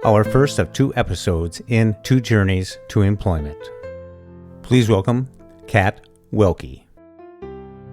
our first of 2 episodes in 2 Journeys to Employment. Please welcome Kat Wilke.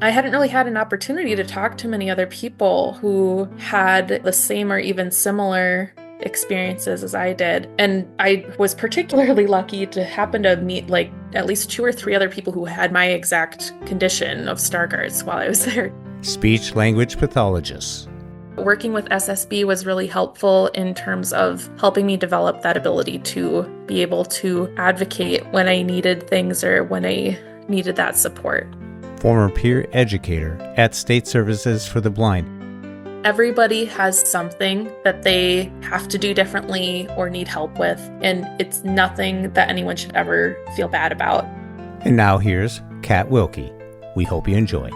I hadn't really had an opportunity to talk to many other people who had the same or even similar experiences as I did. And I was particularly lucky to happen to meet at least 2 or 3 other people who had my exact condition of Stargardt's while I was there. Speech language pathologist. Working with SSB was really helpful in terms of helping me develop that ability to be able to advocate when I needed things or when I needed that support. Former peer educator at State Services for the Blind. Everybody has something that they have to do differently or need help with, and it's nothing that anyone should ever feel bad about. And now here's Kat Wilke. We hope you enjoy.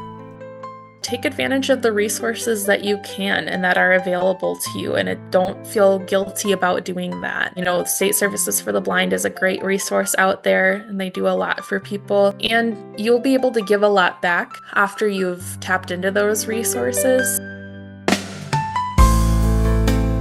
Take advantage of the resources that you can and that are available to you, and don't feel guilty about doing that. State Services for the Blind is a great resource out there, and they do a lot for people, and you'll be able to give a lot back after you've tapped into those resources.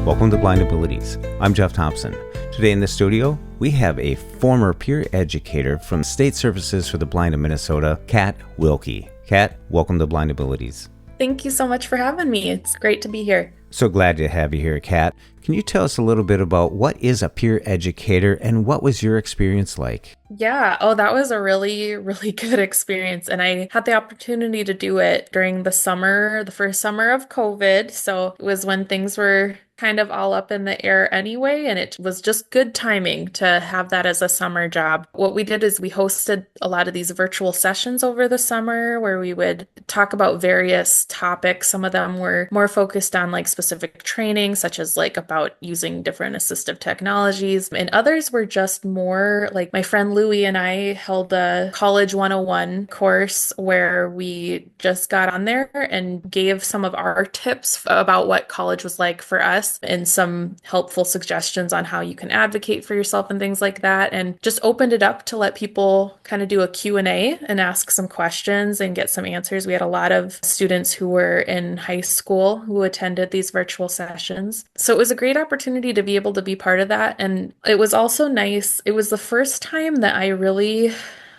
Welcome to Blind Abilities. I'm Jeff Thompson. Today in the studio, we have a former peer educator from State Services for the Blind of Minnesota, Kat Wilke. Kat, welcome to Blind Abilities. Thank you so much for having me. It's great to be here. So glad to have you here, Kat. Can you tell us a little bit about what is a peer educator and what was your experience like? Yeah. Oh, that was a really, really good experience. And I had the opportunity to do it during the first summer of COVID. So it was when things were kind of all up in the air anyway, and it was just good timing to have that as a summer job. What we did is we hosted a lot of these virtual sessions over the summer where we would talk about various topics. Some of them were more focused on specific training, such as about using different assistive technologies, and others were just more my friend Louie and I held a College 101 course where we just got on there and gave some of our tips about what college was like for us, and some helpful suggestions on how you can advocate for yourself and things like that, and just opened it up to let people kind of do a Q&A and ask some questions and get some answers. We had a lot of students who were in high school who attended these virtual sessions. So it was a great opportunity to be able to be part of that. And it was also nice. It was the first time that I really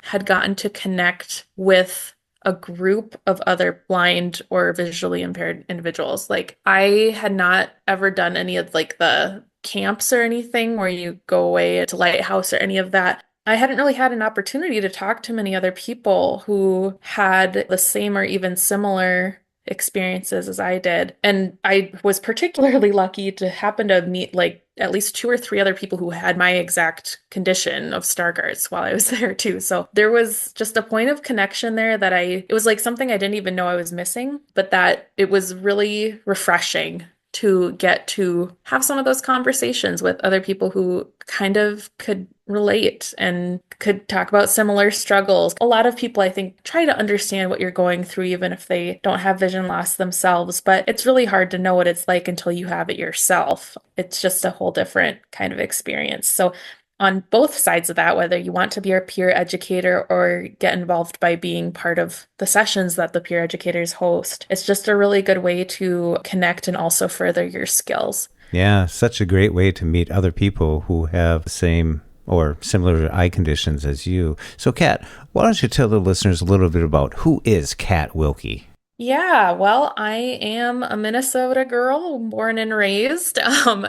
had gotten to connect with a group of other blind or visually impaired individuals. I had not ever done any of the camps or anything where you go away to Lighthouse or any of that. I hadn't really had an opportunity to talk to many other people who had the same or even similar experiences as I did. And I was particularly lucky to happen to meet at least 2 or 3 other people who had my exact condition of Stargardt's while I was there too. So there was just a point of connection there that it was something I didn't even know I was missing, but that it was really refreshing to get to have some of those conversations with other people who kind of could relate and could talk about similar struggles. A lot of people, I think, try to understand what you're going through, even if they don't have vision loss themselves, but it's really hard to know what it's like until you have it yourself. It's just a whole different kind of experience. So on both sides of that, whether you want to be a peer educator or get involved by being part of the sessions that the peer educators host, it's just a really good way to connect and also further your skills. Yeah, such a great way to meet other people who have the same or similar eye conditions as you. So, Kat, why don't you tell the listeners a little bit about who is Kat Wilke? Yeah, well, I am a Minnesota girl, born and raised.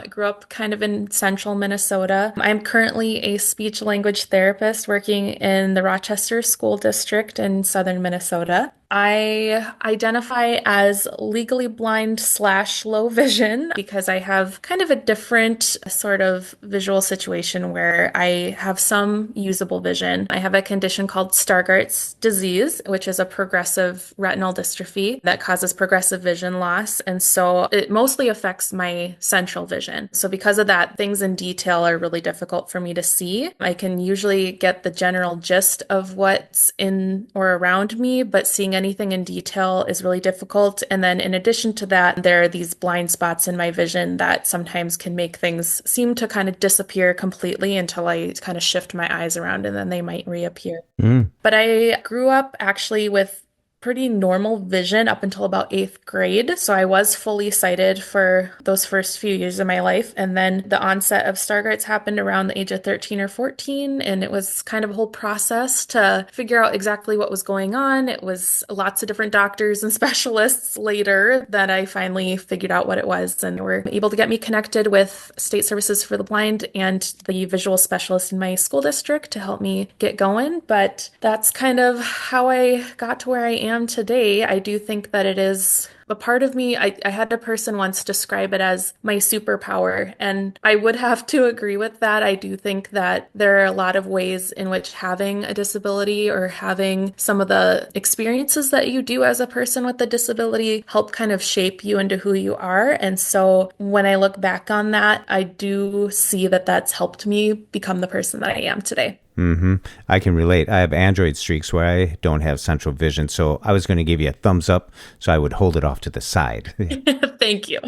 Grew up kind of in central Minnesota. I'm currently a speech language therapist working in the Rochester School District in southern Minnesota. I identify as legally blind / low vision because I have kind of a different sort of visual situation where I have some usable vision. I have a condition called Stargardt's disease, which is a progressive retinal dystrophy that causes progressive vision loss. And so it mostly affects my central vision. So because of that, things in detail are really difficult for me to see. I can usually get the general gist of what's in or around me, but seeing anything in detail is really difficult. And then in addition to that, there are these blind spots in my vision that sometimes can make things seem to kind of disappear completely until I kind of shift my eyes around and then they might reappear. But I grew up actually with pretty normal vision up until about eighth grade. So I was fully sighted for those first few years of my life. And then the onset of Stargardt's happened around the age of 13 or 14. And it was kind of a whole process to figure out exactly what was going on. It was lots of different doctors and specialists later that I finally figured out what it was and were able to get me connected with State Services for the Blind and the visual specialist in my school district to help me get going. But that's kind of how I got to where I am today. I do think that it is a part of me. I had a person once describe it as my superpower, and I would have to agree with that. I do think that there are a lot of ways in which having a disability or having some of the experiences that you do as a person with a disability help kind of shape you into who you are. And so when I look back on that, I do see that that's helped me become the person that I am today. I can relate. I have Android streaks where I don't have central vision. So I was going to give you a thumbs up, so I would hold it off to the side. Thank you.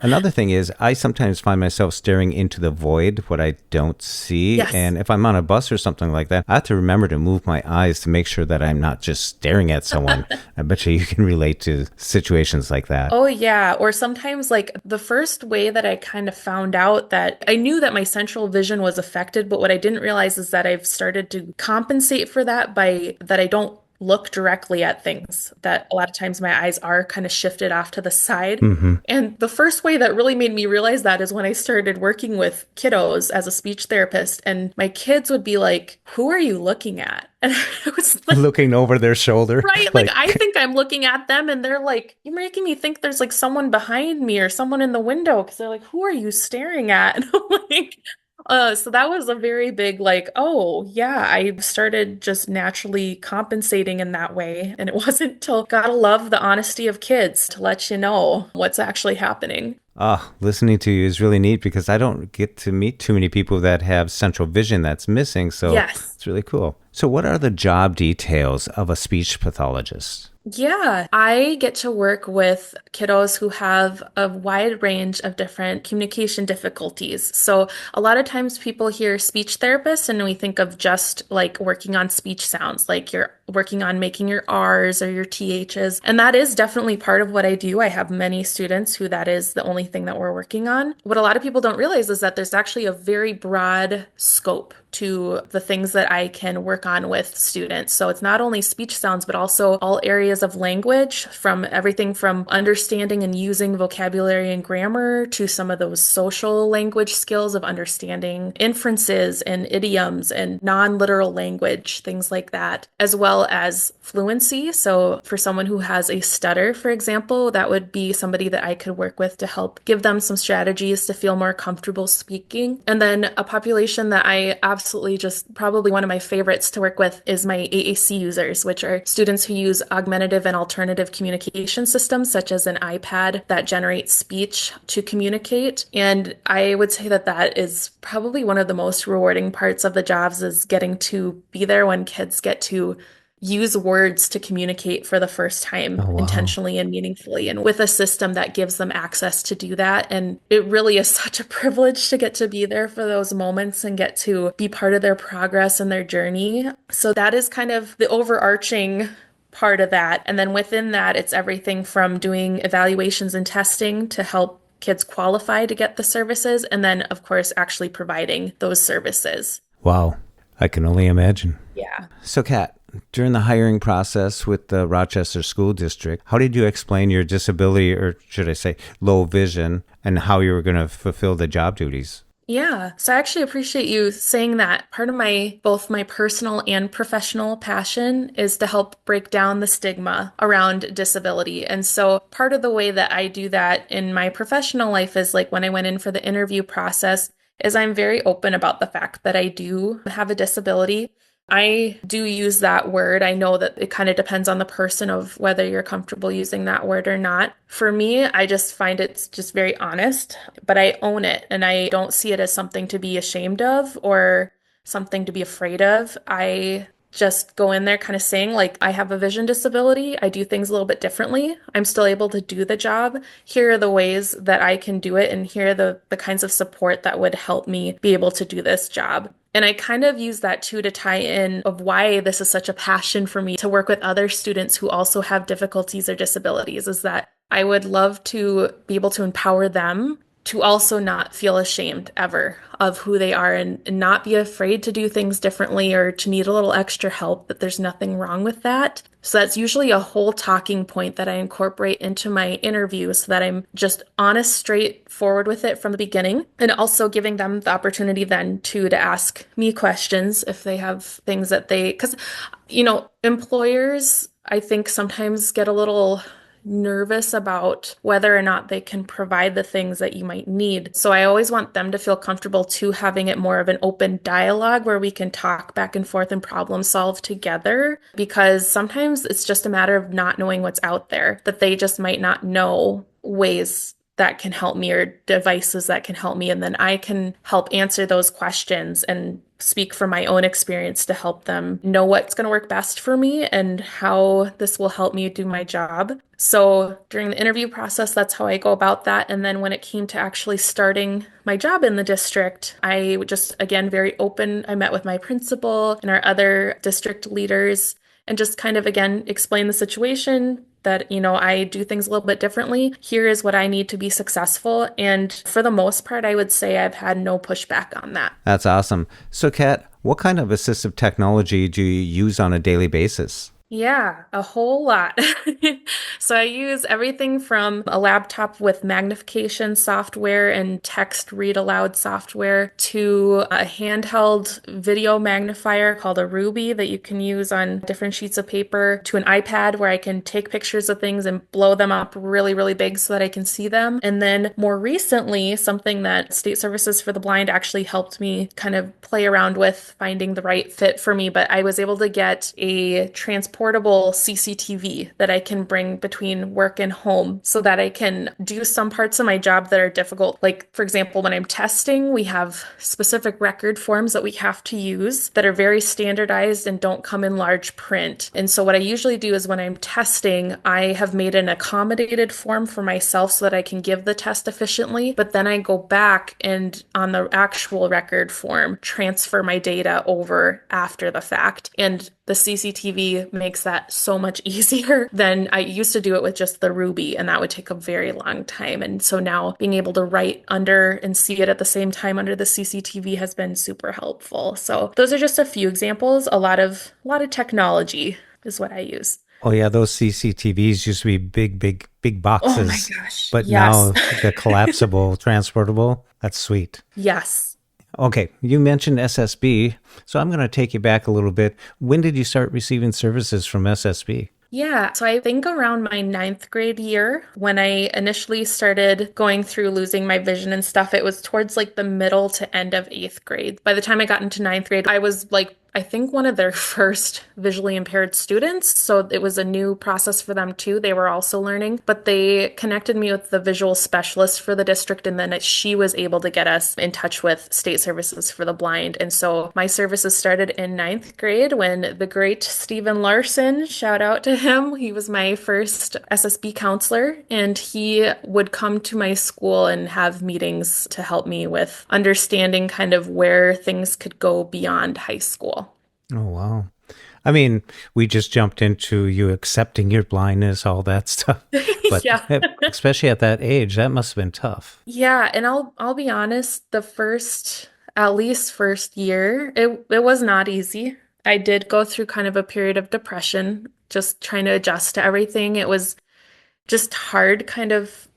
Another thing is I sometimes find myself staring into the void, what I don't see. Yes. And if I'm on a bus or something like that, I have to remember to move my eyes to make sure that I'm not just staring at someone. I bet you can relate to situations like that. Oh, yeah. Or sometimes, like, the first way that I kind of found out that I knew that my central vision was affected, but what I didn't realize is that I've started to compensate for that by that I don't look directly at things, that a lot of times my eyes are kind of shifted off to the side. And the first way that really made me realize that is when I started working with kiddos as a speech therapist, and my kids would be like, "Who are you looking at?" And I was like, looking over their shoulder. right. Like, I think I'm looking at them and they're like, "You're making me think there's like someone behind me or someone in the window." Because they're like, "Who are you staring at?" And I'm like, so that was a very big, like, oh, yeah, I started just naturally compensating in that way. And it wasn't till, gotta love the honesty of kids to let you know what's actually happening. Listening to you is really neat because I don't get to meet too many people that have central vision that's missing. So Yes. it's really cool. So what are the job details of a speech pathologist? Yeah, I get to work with kiddos who have a wide range of different communication difficulties. So a lot of times people hear speech therapists and we think of just like working on speech sounds, like you're working on making your R's or your THs. And that is definitely part of what I do. I have many students who that is the only thing that we're working on. What a lot of people don't realize is that there's actually a very broad scope to the things that I can work on with students. So it's not only speech sounds, but also all areas of language, from everything from understanding and using vocabulary and grammar to some of those social language skills of understanding inferences and idioms and non-literal language, things like that, as well as fluency. So for someone who has a stutter, for example, that would be somebody that I could work with to help give them some strategies to feel more comfortable speaking. And then a population that I absolutely just probably one of my favorites to work with is my AAC users, which are students who use augmentative and alternative communication systems, such as an iPad that generates speech to communicate. And I would say that that is probably one of the most rewarding parts of the jobs, is getting to be there when kids get to use words to communicate for the first time intentionally and meaningfully, and with a system that gives them access to do that. And it really is such a privilege to get to be there for those moments and get to be part of their progress and their journey. So that is kind of the overarching part of that. And then within that, it's everything from doing evaluations and testing to help kids qualify to get the services, and then, of course, actually providing those services. Wow. I can only imagine. Yeah. So, Kat, during the hiring process with the Rochester School District, how did you explain your disability, or should I say low vision, and how you were going to fulfill the job duties? Yeah. So I actually appreciate you saying that. Part of both my personal and professional passion is to help break down the stigma around disability. And so part of the way that I do that in my professional life is, like, when I went in for the interview process, is I'm very open about the fact that I do have a disability. I do use that word. I know that it kind of depends on the person of whether you're comfortable using that word or not. For me, I just find it's just very honest, but I own it and I don't see it as something to be ashamed of or something to be afraid of. I just go in there kind of saying, like, I have a vision disability. I do things a little bit differently. I'm still able to do the job. Here are the ways that I can do it, and here are the kinds of support that would help me be able to do this job. And I kind of use that too to tie in of why this is such a passion for me to work with other students who also have difficulties or disabilities, is that I would love to be able to empower them to also not feel ashamed ever of who they are, and not be afraid to do things differently or to need a little extra help, that there's nothing wrong with that. So that's usually a whole talking point that I incorporate into my interview so that I'm just honest, straightforward with it from the beginning, and also giving them the opportunity then to ask me questions if they have things that because, employers, I think, sometimes get a little nervous about whether or not they can provide the things that you might need. So I always want them to feel comfortable too, having it more of an open dialogue where we can talk back and forth and problem solve together, because sometimes it's just a matter of not knowing what's out there, that they just might not know ways that can help me or devices that can help me. And then I can help answer those questions and speak from my own experience to help them know what's going to work best for me and how this will help me do my job. So during the interview process, that's how I go about that. And then when it came to actually starting my job in the district, I just, again, very open. I met with my principal and our other district leaders and just kind of, again, explain the situation, that, I do things a little bit differently. Here is what I need to be successful. And for the most part, I would say I've had no pushback on that. That's awesome. So, Kat, what kind of assistive technology do you use on a daily basis? Yeah, a whole lot. So I use everything from a laptop with magnification software and text read aloud software to a handheld video magnifier called a Ruby that you can use on different sheets of paper, to an iPad where I can take pictures of things and blow them up really, really big so that I can see them. And then more recently, something that State Services for the Blind actually helped me kind of play around with finding the right fit for me, but I was able to get a transportable CCTV that I can bring between work and home so that I can do some parts of my job that are difficult. Like, for example, when I'm testing, we have specific record forms that we have to use that are very standardized and don't come in large print. And so what I usually do is when I'm testing, I have made an accommodated form for myself so that I can give the test efficiently, but then I go back and on the actual record form, transfer my data over after the fact. And the CCTV makes that so much easier than I used to do it with just the Ruby, and that would take a very long time. And so now being able to write under and see it at the same time under the CCTV has been super helpful. So those are just a few examples. A lot of technology is what I use. Oh yeah, those CCTVs used to be big Oh my boxes, gosh. but Yes. now they're collapsible, transportable. That's sweet. Yes. Okay, you mentioned SSB, so I'm going to take you back a little bit. When did you start receiving services from SSB? Yeah, so I think around my ninth grade year, when I initially started going through losing my vision and stuff, it was towards like the middle to end of eighth grade. By the time I got into ninth grade, I was like, I think one of their first visually impaired students. So it was a new process for them too. They were also learning, but they connected me with the visual specialist for the district. And then she was able to get us in touch with State Services for the Blind. And so my services started in ninth grade when the great Stephen Larson, shout out to him, he was my first SSB counselor, and he would come to my school and have meetings to help me with understanding kind of where things could go beyond high school. Oh, wow. I mean, we just jumped into you accepting your blindness, all that stuff. But Yeah. especially at that age, that must have been tough. Yeah, and I'll be honest, at least first year, it was not easy. I did go through kind of a period of depression, just trying to adjust to everything. It was just hard kind of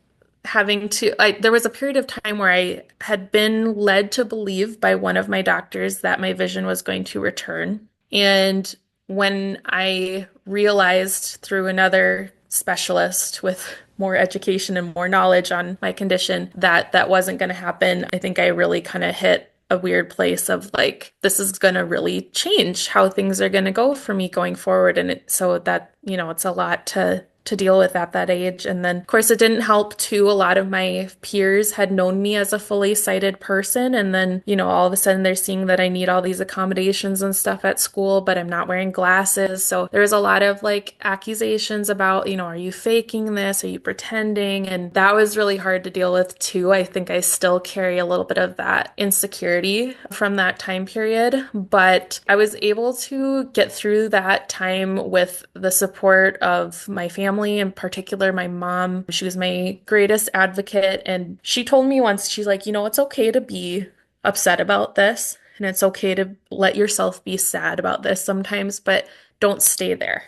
there was a period of time where I had been led to believe by one of my doctors that my vision was going to return. And when I realized through another specialist with more education and more knowledge on my condition that that wasn't going to happen, I think I really kind of hit a weird place of like, this is going to really change how things are going to go for me going forward. And so that, it's a lot to to deal with at that age. And then, of course, it didn't help too. A lot of my peers had known me as a fully sighted person. And then, all of a sudden they're seeing that I need all these accommodations and stuff at school, but I'm not wearing glasses. So there was a lot of like accusations about, are you faking this? Are you pretending? And that was really hard to deal with too. I think I still carry a little bit of that insecurity from that time period, but I was able to get through that time with the support of my family, in particular my mom. She was my greatest advocate, and she told me once, she's like, it's okay to be upset about this, and it's okay to let yourself be sad about this sometimes, but don't stay there.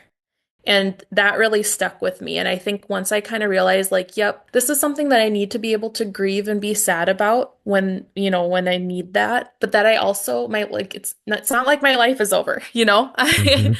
And that really stuck with me. And I think once I kind of realized, like, yep, this is something that I need to be able to grieve and be sad about when I need that. But that I also might like, it's not like my life is over, Hmm.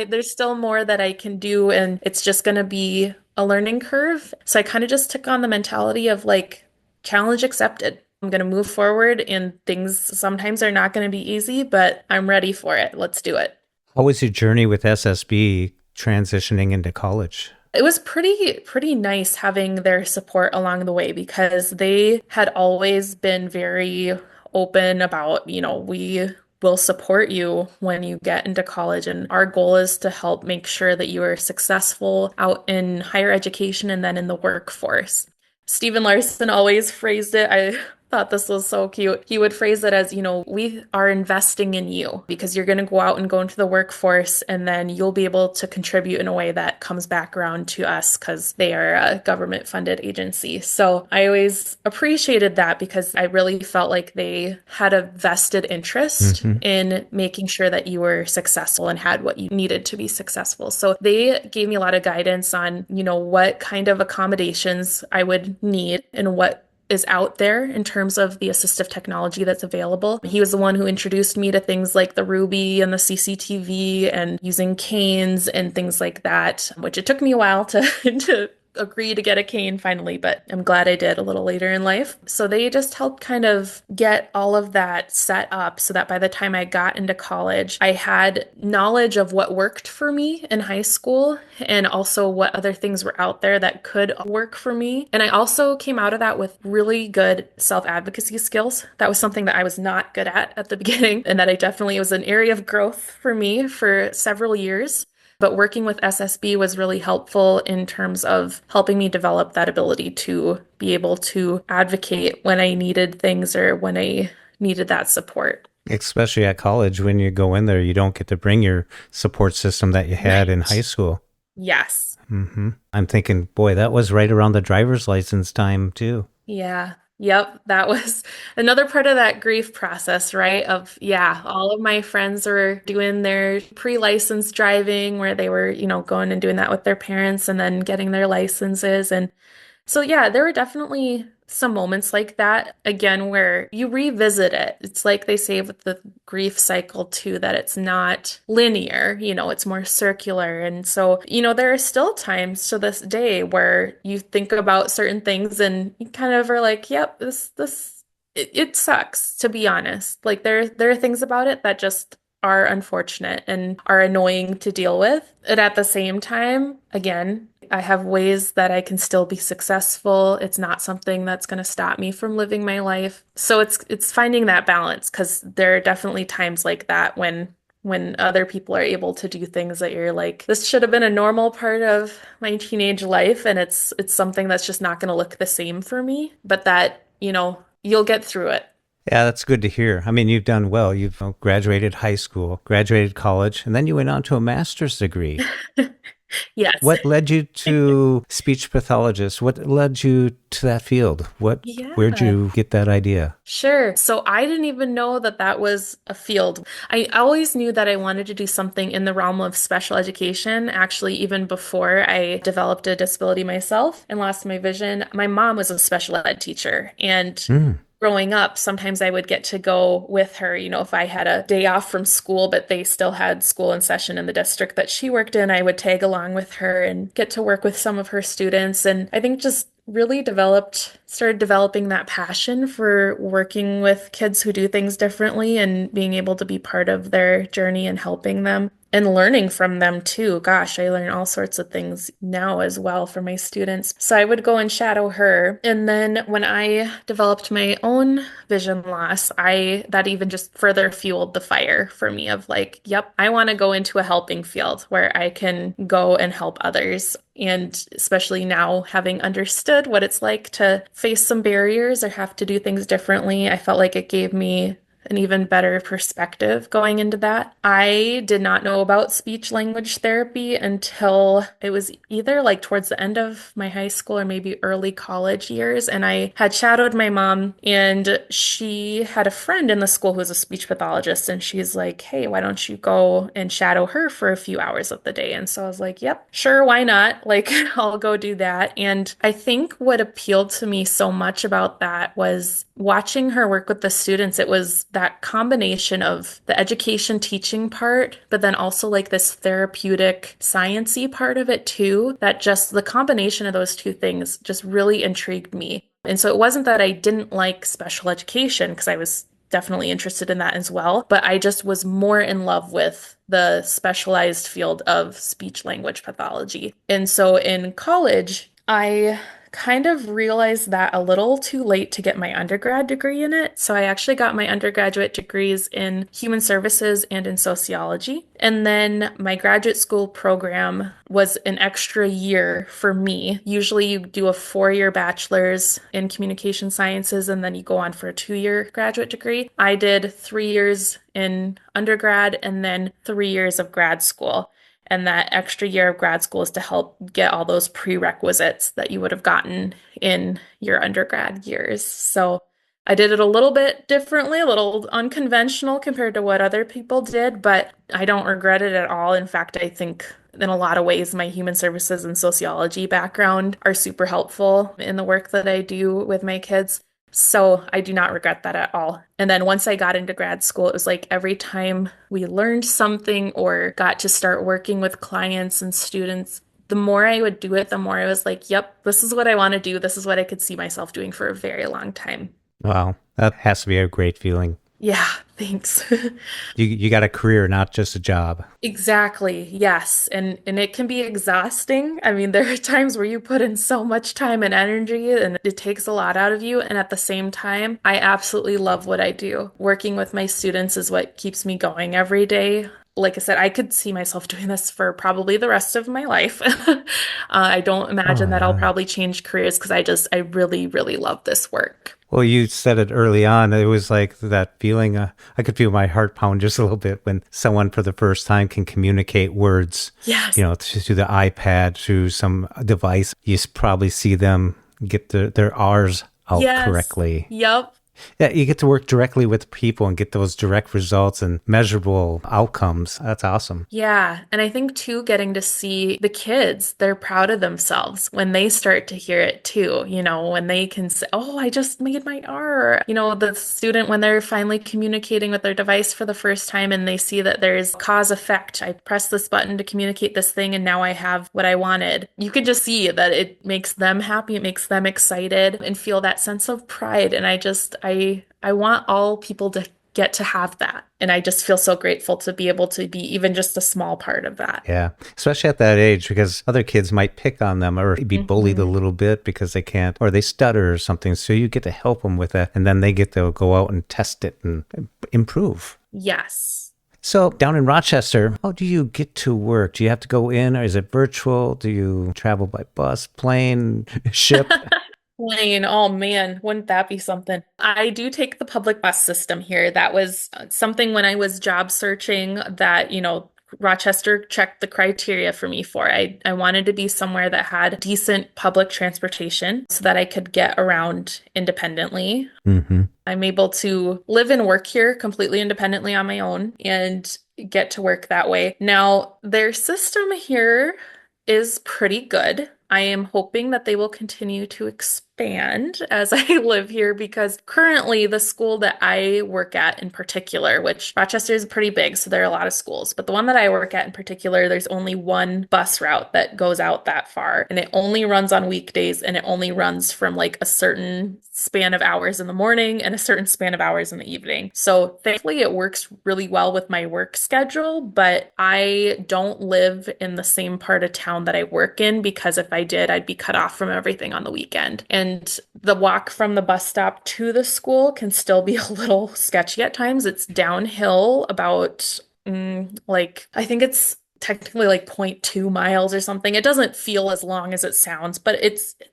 There's still more that I can do, and it's just going to be a learning curve. So I kind of just took on the mentality of like, challenge accepted. I'm going to move forward, and things sometimes are not going to be easy, but I'm ready for it. Let's do it. How was your journey with SSB transitioning into college? It was pretty nice having their support along the way because they had always been very open about, we will support you when you get into college, and our goal is to help make sure that you are successful out in higher education and then in the workforce. Stephen Larson always phrased it. I thought this was so cute. He would phrase it as, we are investing in you because you're going to go out and go into the workforce, and then you'll be able to contribute in a way that comes back around to us because they are a government funded agency. So I always appreciated that because I really felt like they had a vested interest Hmm. in making sure that you were successful and had what you needed to be successful. So they gave me a lot of guidance on, what kind of accommodations I would need and what is out there in terms of the assistive technology that's available. He was the one who introduced me to things like the Ruby and the CCTV and using canes and things like that, which it took me a while to to agree to get a cane finally, but I'm glad I did a little later in life. So they just helped kind of get all of that set up so that by the time I got into college, I had knowledge of what worked for me in high school and also what other things were out there that could work for me. And I also came out of that with really good self-advocacy skills. That was something that I was not good at the beginning, and that I definitely was an area of growth for me for several years. But working with SSB was really helpful in terms of helping me develop that ability to be able to advocate when I needed things or when I needed that support. Especially at college, when you go in there, you don't get to bring your support system that you had in high Right. school. Yes. I'm thinking, boy, that was right around the driver's license time, too. Yeah. Yep. That was another part of that grief process, right? Of, yeah, all of my friends were doing their pre-license driving where they were, going and doing that with their parents and then getting their licenses. And so, yeah, there were definitely some moments like that again where you revisit it. It's like they say with the grief cycle too, that it's not linear, it's more circular. And so, there are still times to this day where you think about certain things and you kind of are like, yep, it sucks, to be honest. Like there are things about it that just are unfortunate and are annoying to deal with. And at the same time, again, I have ways that I can still be successful. It's not something that's going to stop me from living my life. So it's finding that balance because there are definitely times like that when other people are able to do things that you're like, this should have been a normal part of my teenage life, and it's something that's just not going to look the same for me, but that, you'll get through it. Yeah, that's good to hear. I mean, you've done well. You've graduated high school, graduated college, and then you went on to a master's degree. Yes. What led you to speech pathologist? What led you to that field? Where'd Yeah. you get that idea? Sure. So I didn't even know that that was a field. I always knew that I wanted to do something in the realm of special education, actually, even before I developed a disability myself and lost my vision. My mom was a special ed teacher, and Mm. growing up, sometimes I would get to go with her, if I had a day off from school, but they still had school in session in the district that she worked in, I would tag along with her and get to work with some of her students. And I think just really started developing that passion for working with kids who do things differently and being able to be part of their journey and helping them. and learning from them too. Gosh, I learn all sorts of things now as well from my students. So I would go and shadow her. And then when I developed my own vision loss, I that even just further fueled the fire for me of like, yep, I want to go into a helping field where I can go and help others. And especially now, having understood what it's like to face some barriers or have to do things differently, I felt like it gave me an even better perspective going into that. I did not know about speech language therapy until it was either like towards the end of my high school or maybe early college years. And I had shadowed my mom, and she had a friend in the school who was a speech pathologist. And she's like, hey, why don't you go and shadow her for a few hours of the day? And so I was like, yep, sure, why not? Like, I'll go do that. And I think what appealed to me so much about that was watching her work with the students. It was that combination of the education teaching part, but then also like this therapeutic sciencey part of it too, that just the combination of those two things just really intrigued me. And so it wasn't that I didn't like special education, because I was definitely interested in that as well, but I just was more in love with the specialized field of speech language pathology. And so in college, I kind of realized that a little too late to get my undergrad degree in it. So I actually got my undergraduate degrees in human services and in sociology. And then my graduate school program was an extra year for me. Usually you do a 4-year bachelor's in communication sciences and then you go on for a 2-year graduate degree. I did 3 years in undergrad and then 3 years of grad school. And that extra year of grad school is to help get all those prerequisites that you would have gotten in your undergrad years. So I did it a little bit differently, a little unconventional compared to what other people did, but I don't regret it at all. In fact, I think in a lot of ways, my human services and sociology background are super helpful in the work that I do with my kids. So I do not regret that at all. And then once I got into grad school, it was like every time we learned something or got to start working with clients and students, the more I would do it, the more I was like, yep, this is what I want to do. This is what I could see myself doing for a very long time. Wow, that has to be a great feeling. Yeah, thanks. You got a career, not just a job. Exactly. Yes. And it can be exhausting. I mean, there are times where you put in so much time and energy and it takes a lot out of you. And at the same time, I absolutely love what I do. Working with my students is what keeps me going every day. Like I said, I could see myself doing this for probably the rest of my life. I don't Oh, imagine that I'll yeah. probably change careers because I really, really love this work. Well, you said it early on. It was like that feeling. I could feel my heart pound just a little bit when someone for the first time can communicate words, Yes. through the iPad, through some device. Probably see them get their R's out Yes. correctly. Yep. Yeah, you get to work directly with people and get those direct results and measurable outcomes. That's awesome. Yeah, and I think too, getting to see the kids, they're proud of themselves when they start to hear it too, when they can say, oh, I just made my R. The student, when they're finally communicating with their device for the first time and they see that there's cause effect. I press this button to communicate this thing and now I have what I wanted. You could just see that it makes them happy, it makes them excited and feel that sense of pride. And I want all people to get to have that. And I just feel so grateful to be able to be even just a small part of that. Yeah, especially at that age, because other kids might pick on them or be bullied a Mhm. little bit because they can't, or they stutter or something. So you get to help them with that, and then they get to go out and test it and improve. Yes. So down in Rochester, how do you get to work? Do you have to go in, or is it virtual? Do you travel by bus, plane, ship? Plane. Oh man, wouldn't that be something? I do take the public bus system here. That was something when I was job searching that, Rochester checked the criteria for me for. I wanted to be somewhere that had decent public transportation so that I could get around independently. Mm-hmm. I'm able to live and work here completely independently on my own and get to work that way. Now, their system here is pretty good. I am hoping that they will continue to expand expand as I live here because currently the school that I work at in particular, which Rochester is pretty big, so there are a lot of schools, but the one that I work at in particular, there's only one bus route that goes out that far, and it only runs on weekdays, and it only runs from like a certain span of hours in the morning and a certain span of hours in the evening. So thankfully, it works really well with my work schedule, but I don't live in the same part of town that I work in because if I did, I'd be cut off from everything on the weekend. And the walk from the bus stop to the school can still be a little sketchy at times. It's downhill about like I think it's technically like 0.2 miles or something. It doesn't feel as long as it sounds, but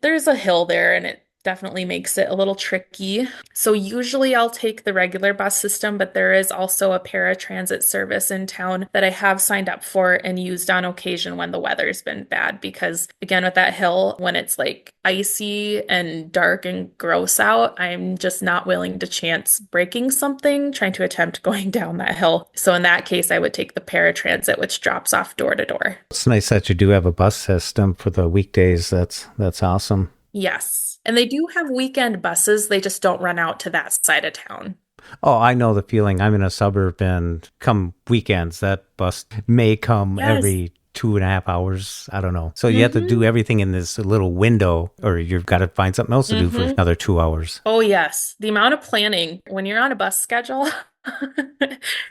there's a hill there and it definitely makes it a little tricky. So usually I'll take the regular bus system, but there is also a paratransit service in town that I have signed up for and used on occasion when the weather's been bad. Because again, with that hill, when it's like icy and dark and gross out, I'm just not willing to chance breaking something trying to attempt going down that hill. So in that case, I would take the paratransit, which drops off door to door. It's nice that you do have a bus system for the weekdays. That's awesome. Yes. And they do have weekend buses. They just don't run out to that side of town. Oh, I know the feeling. I'm in a suburb, and come weekends, that bus may come Yes. every 2.5 hours. I don't know. So you have to do everything in this little window, or you've got to find something else to do for another 2 hours. Oh, yes. The amount of planning when you're on a bus schedule,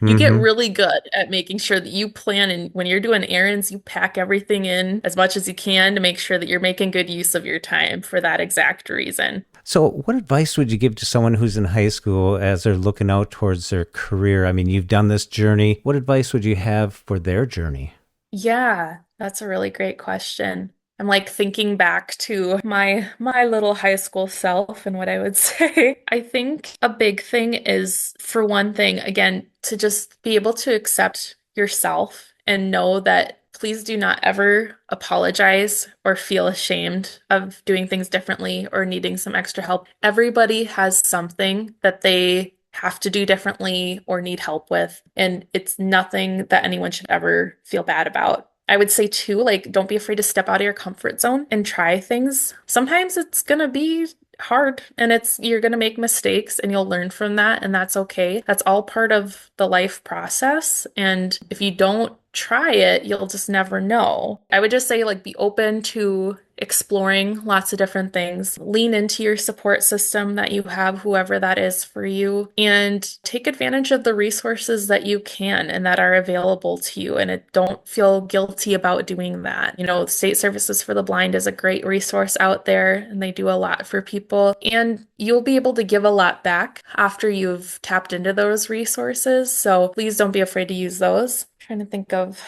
you get really good at making sure that you plan. And when you're doing errands, you pack everything in as much as you can to make sure that you're making good use of your time for that exact reason. So what advice would you give to someone who's in high school as they're looking out towards their career? I mean, you've done this journey. What advice would you have for their journey? Yeah, that's a really great question. I'm like thinking back to my little high school self and what I would say. I think a big thing is, for one thing, again, to just be able to accept yourself and know that please do not ever apologize or feel ashamed of doing things differently or needing some extra help. Everybody has something that they have to do differently or need help with, and it's nothing that anyone should ever feel bad about. I would say too, like, don't be afraid to step out of your comfort zone and try things. Sometimes it's gonna be hard and you're gonna make mistakes and you'll learn from that, and that's okay. That's all part of the life process. And if you don't try it, you'll just never know. I would just say, like, be open to exploring lots of different things. Lean into your support system that you have, whoever that is for you, and take advantage of the resources that you can and that are available to you. And don't feel guilty about doing that. You know, State Services for the Blind is a great resource out there, and they do a lot for people. And you'll be able to give a lot back after you've tapped into those resources. So please don't be afraid to use those. I'm trying to think of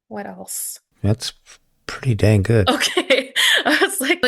what else. That's pretty dang good. Okay. I was like,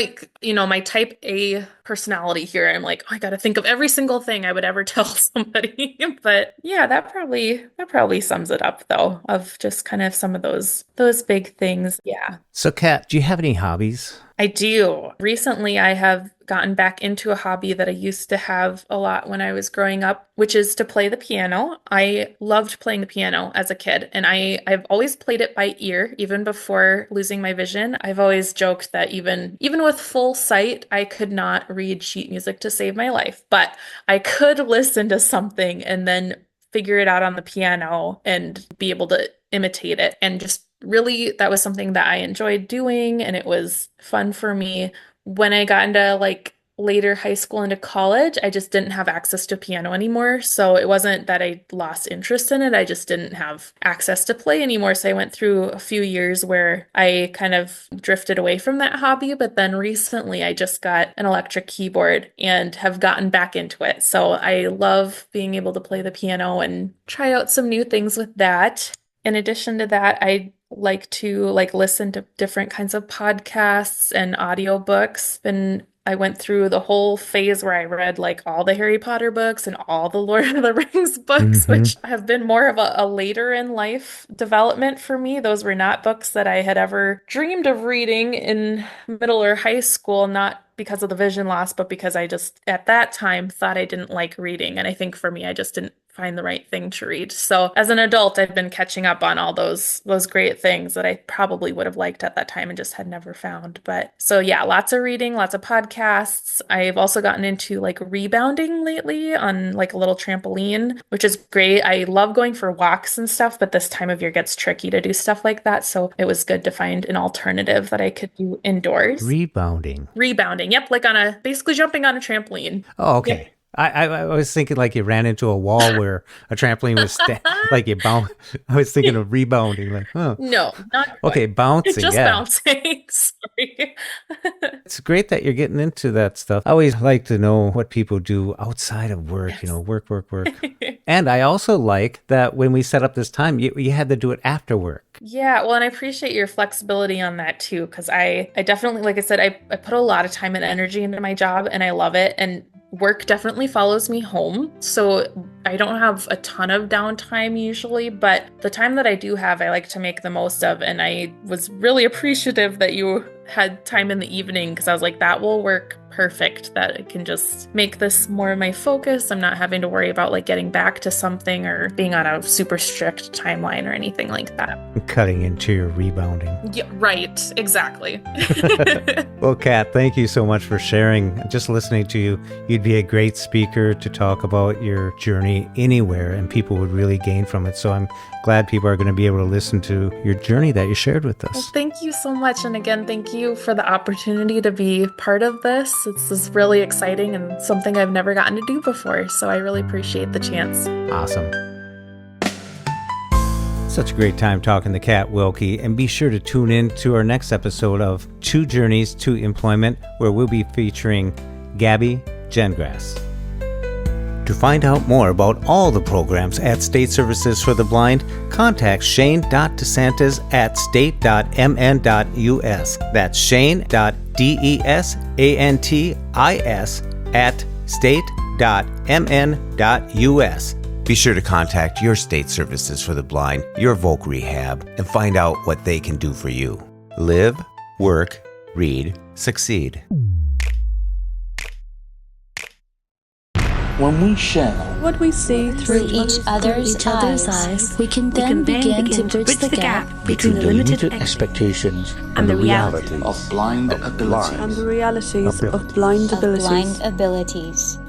my type A personality here. I'm like, oh, I got to think of every single thing I would ever tell somebody. But yeah, that probably sums it up though, of just kind of some of those big things. Yeah. So, Kat, do you have any hobbies? I do. Recently, I have gotten back into a hobby that I used to have a lot when I was growing up, which is to play the piano. I loved playing the piano as a kid, and I've always played it by ear, even before losing my vision. I've always joked that even with full sight, I could not read sheet music to save my life, but I could listen to something and then figure it out on the piano and be able to imitate it. And just really, that was something that I enjoyed doing, and it was fun for me. When I got into like later high school into college, I just didn't have access to piano anymore. So it wasn't that I lost interest in it, I just didn't have access to play anymore. So I went through a few years where I kind of drifted away from that hobby. But then recently, I just got an electric keyboard and have gotten back into it. So I love being able to play the piano and try out some new things with that. In addition to that, I like to listen to different kinds of podcasts and audiobooks. And I went through the whole phase where I read like all the Harry Potter books and all the Lord of the Rings books, which have been more of a later in life development for me. Those were not books that I had ever dreamed of reading in middle or high school, not because of the vision loss, but because I just at that time thought I didn't like reading. And I think for me, I just didn't find the right thing to read. So as an adult, I've been catching up on all those great things that I probably would have liked at that time and just had never found. But so yeah, lots of reading, lots of podcasts. I've also gotten into like rebounding lately on like a little trampoline, which is great. I love going for walks and stuff, but this time of year gets tricky to do stuff like that. So it was good to find an alternative that I could do indoors. Rebounding. Rebounding. Yep. Like basically jumping on a trampoline. Oh, okay. Yep. I was thinking like you ran into a wall where a trampoline was like you bounce. I was thinking of rebounding, like, oh. No, not okay, bouncing. just yeah. bouncing. Sorry. It's great that you're getting into that stuff. I always like to know what people do outside of work, Yes. Work. And I also like that when we set up this time, you had to do it after work. Yeah, well, and I appreciate your flexibility on that too, because I definitely, like I said, I put a lot of time and energy into my job and I love it. And work definitely follows me home. So I don't have a ton of downtime usually, but the time that I do have, I like to make the most of. And I was really appreciative that you had time in the evening because I was like, that will work perfect, that it can just make this more of my focus. I'm not having to worry about like getting back to something or being on a super strict timeline or anything like that. Cutting into your rebounding. Yeah, right. Exactly. Well, Kat, thank you so much for sharing. Just listening to you, you'd be a great speaker to talk about your journey anywhere, and people would really gain from it. So I'm glad people are going to be able to listen to your journey that you shared with us. Well, thank you so much. And again, thank you for the opportunity to be part of this. This is really exciting and something I've never gotten to do before. So I really appreciate the chance. Awesome. Such a great time talking to Kat Wilke, and be sure to tune in to our next episode of Two Journeys to Employment, where we'll be featuring Gabby Gengrass. To find out more about all the programs at State Services for the Blind, contact shane.desantis@state.mn.us. That's shane.desantis@state.mn.us. Be sure to contact your State Services for the Blind, your Voc Rehab, and find out what they can do for you. Live, work, read, succeed. When we share what we see through each other's eyes, we can then begin to bridge the gap between the limited expectations and the reality of blind ability. and the realities of blind abilities.